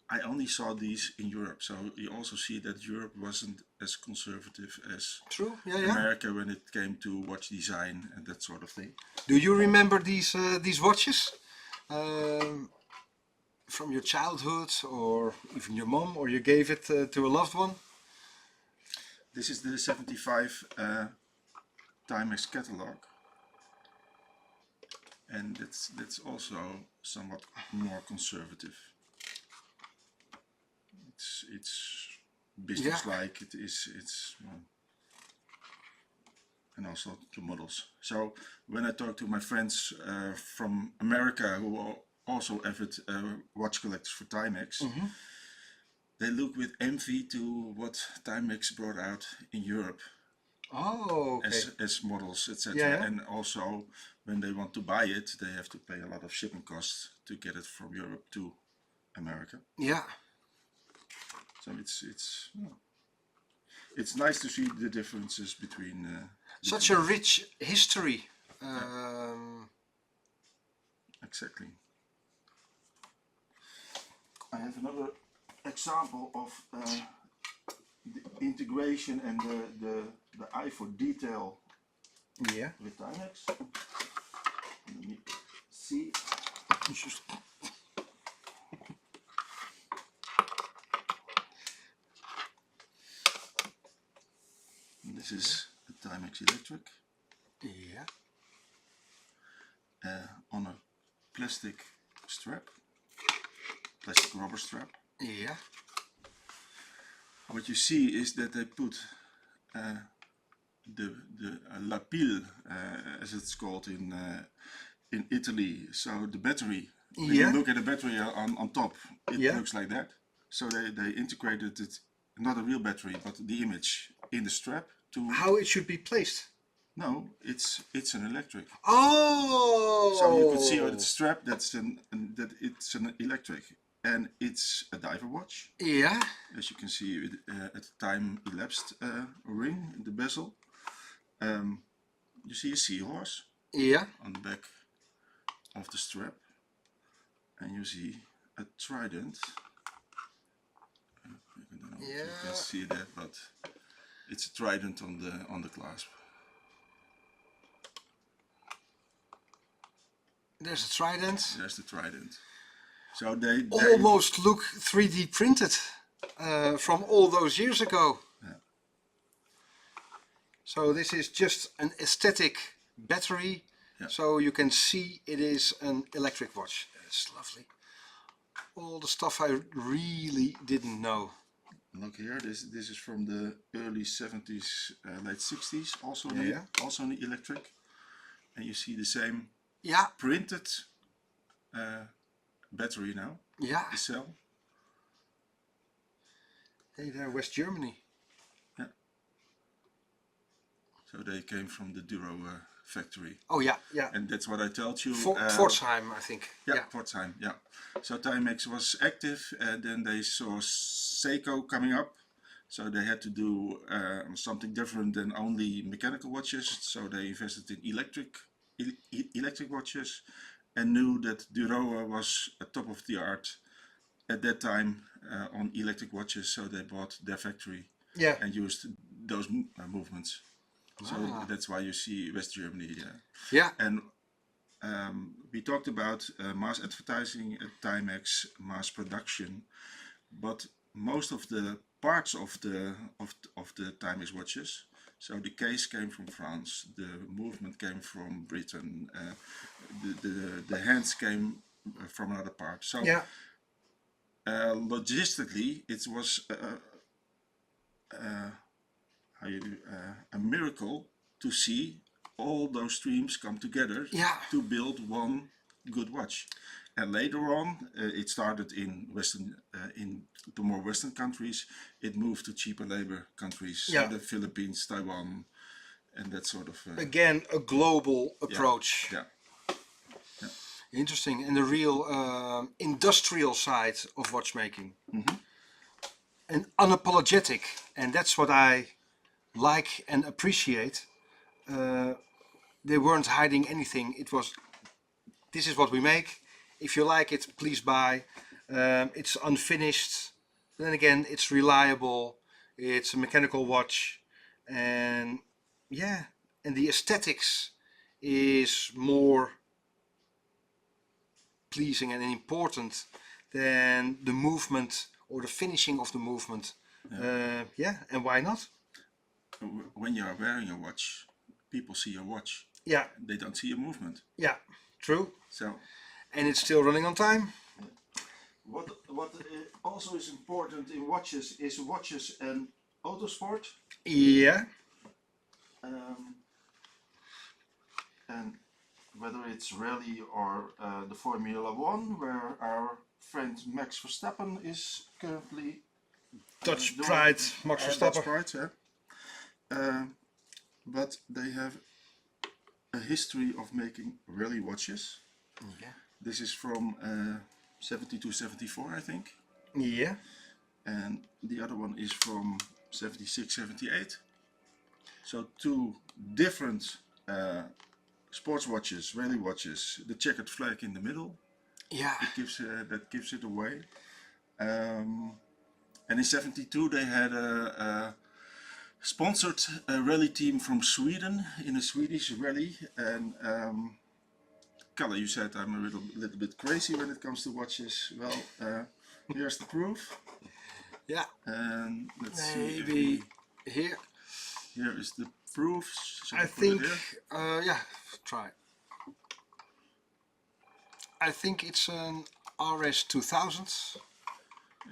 I only saw these in Europe. So you also see that Europe wasn't as conservative as True. Yeah, America when it came to watch design and that sort of thing. Do you remember these watches from your childhood, or even your mom, or you gave it to a loved one? This is the 75 Timex catalog, and that's also somewhat more conservative. It's business-like. It's well, and also the models. So when I talk to my friends from America who are also avid watch collectors for Timex, they look with envy to what Timex brought out in Europe. Oh, okay. As models, etc. Yeah. And also when they want to buy it, they have to pay a lot of shipping costs to get it from Europe to America. Yeah. So it's nice to see the differences between. Such a rich history. Exactly. I have another example of the integration and the eye for detail with Timex. Let me see. This is a Timex electric. Yeah. On a plastic strap, plastic rubber strap. Yeah. What you see is that they put the la pile, as it's called in Italy. So the battery. When you look at the battery on top, it looks like that. So they integrated it, not a real battery, but the image in the strap to. How it should be placed? No, it's an electric. Oh. So you could see on the strap that it's an electric, and it's a diver watch. Yeah. As you can see, at the time elapsed ring in the bezel. You see a seahorse. Yeah. On the back of the strap. and you see a trident. I don't know if you can see that, but it's a trident on the clasp. There's a trident. There's the trident. So they almost look 3D printed from all those years ago. Yeah. So this is just an aesthetic battery. Yeah. So you can see it is an electric watch. It's lovely. All the stuff I really didn't know. Look here, this is from the early 70s, late 60s, also also in the electric, and you see the same printed battery now. Yeah. The cell. Hey there, West Germany. Yeah. So they came from the Duro factory. Oh yeah, yeah. And that's what I told you. Pforzheim, I think. Yeah, Pforzheim, yeah. So Timex was active, and then they saw Seiko coming up. So they had to do something different than only mechanical watches. So they invested in electric watches, and knew that Duro was a top of the art at that time on electric watches. So they bought their factory and used those movements. So that's why you see West Germany. Yeah. And we talked about mass advertising at Timex, mass production, but most of the parts of the Timex watches. So the case came from France, the movement came from Britain, the hands came from another part. So logistically, it was a miracle to see all those streams come together to build one good watch. And later on, it started in the more Western countries. It moved to cheaper labor countries, so the Philippines, Taiwan, and that sort of. Again, a global approach. Yeah. Interesting, and the real industrial side of watchmaking, and unapologetic, and that's what I like and appreciate. They weren't hiding anything. It was, this is what we make. If you like it, please buy. It's unfinished. Then again, it's reliable. It's a mechanical watch, and and the aesthetics is more pleasing and important than the movement or the finishing of the movement. And why not? When you are wearing a watch, people see your watch. Yeah. They don't see your movement. Yeah, true. So. And it's still running on time. What also is important in watches is watches and autosport. Yeah. And whether it's rally or the Formula One, where our friend Max Verstappen is currently Dutch pride, Max Verstappen. Dutch pride, but they have a history of making rally watches. Yeah. This is from 72-74, I think. Yeah. And the other one is from 76-78. So two different sports watches, rally watches. The checkered flag in the middle. Yeah. That gives it away. And in 72 they had a sponsored rally team from Sweden in a Swedish rally. And Kalle, you said I'm a little bit crazy when it comes to watches. Well, here's the proof. Yeah. And let's see. Maybe here. Here is the proof. I think, try. I think it's an RS 2000.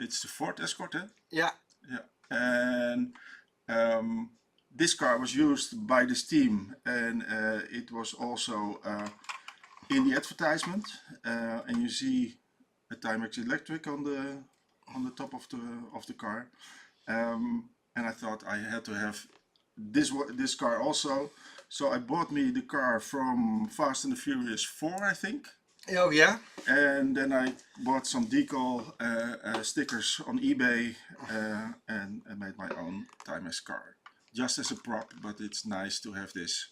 It's the Ford Escort, eh? Yeah. Yeah. And this car was used by this team, and it was also in the advertisement. And you see a Timex Electric on the top of the car. And I thought I had to have this car also. So I bought me the car from Fast and the Furious 4, I think. Oh yeah. And then I bought some decal stickers on eBay and made my own Timex car. Just as a prop, but it's nice to have this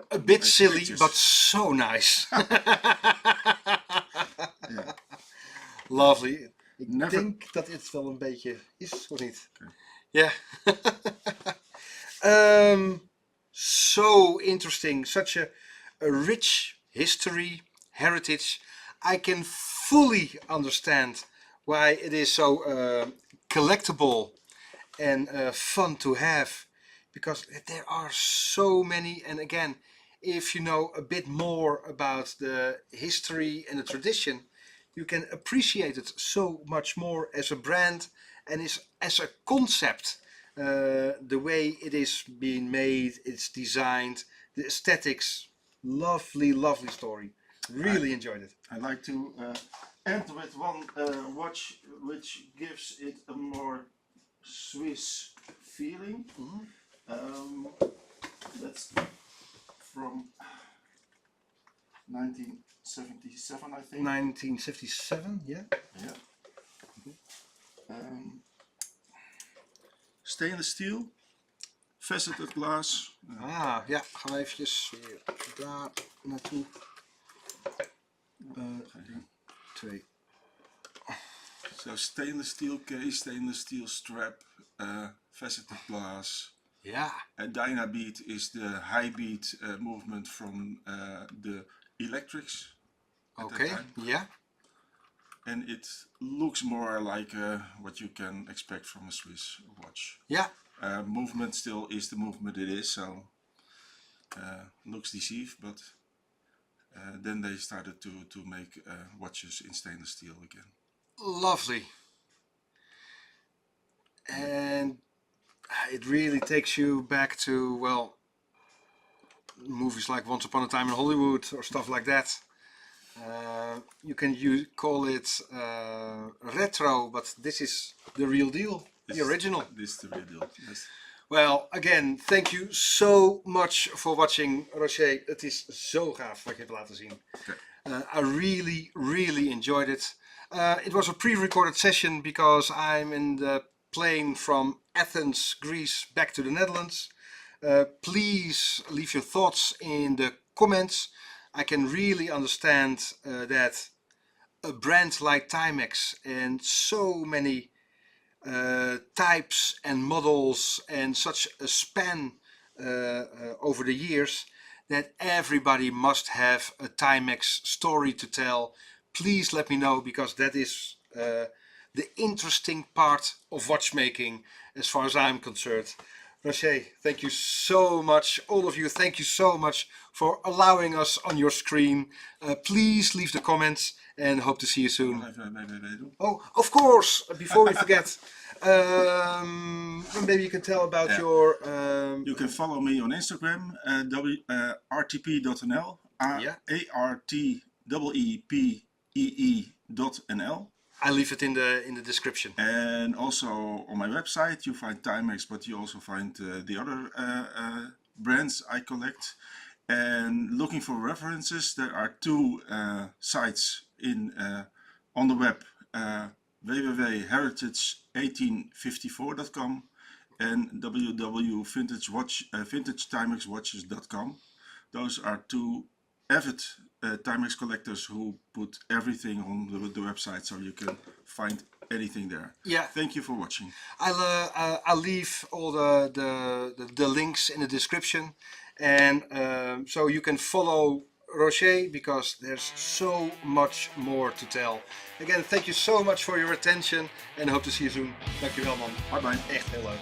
A bit Make silly, pictures. but so nice. Yeah. Lovely. Ik Never- denk dat het wel een beetje is, of niet? Okay. Ja. So interesting. Such a rich history, heritage. I can fully understand why it is so collectible and fun to have, because there are so many. And again, if you know a bit more about the history and the tradition, you can appreciate it so much more as a brand and as a concept. The way it is being made, it's designed, the aesthetics, lovely, lovely story. Really enjoyed it. I like to end with one watch which gives it a more Swiss feeling. That's from 1977, I think. 1957, yeah. Yeah. Stainless steel, faceted glass. Ja, gaan we eventjes weer daar naartoe. 2. So stainless steel case, stainless steel strap, faceted glass. Ja. And Dynabeat is the high beat movement from the electrics. Oké, ja. And it looks more like what you can expect from a Swiss watch. Ja. Movement still is the movement it is, so looks deceived, but then they started to make watches in stainless steel again. Lovely. And it really takes you back to, well, movies like Once Upon a Time in Hollywood or stuff like that. You can call it retro, but this is the real deal, the original. This is the real deal. Yes. Well, again, thank you so much for watching, Rosier. Het is zo gaaf wat je hebt laten zien. Okay. I really, really enjoyed it. It was a pre-recorded session because I'm in the plane from Athens, Greece, back to the Netherlands. Please leave your thoughts in the comments. I can really understand that a brand like Timex and so many types and models and such a span over the years, that everybody must have a Timex story to tell. Please let me know, because that is the interesting part of watchmaking as far as I'm concerned. Rosier, thank you so much. All of you, thank you so much for allowing us on your screen. Please leave the comments and hope to see you soon. Oh, of course, before we forget, maybe you can tell about your... You can follow me on Instagram, rtp.nl, artepee.nl. I leave it in the description. And also on my website you find Timex, but you also find the other brands I collect. And looking for references, there are two sites on the web, www.heritage1854.com and www.vintagetimexwatches.com. Those are two avid Timex collectors who put everything on the website, so you can find anything there. Yeah. Thank you for watching. I'll leave all the links in the description, and so you can follow Rosier, because there's so much more to tell. Again, thank you so much for your attention and hope to see you soon. Dankjewel man. Bye bye. Echt heel leuk.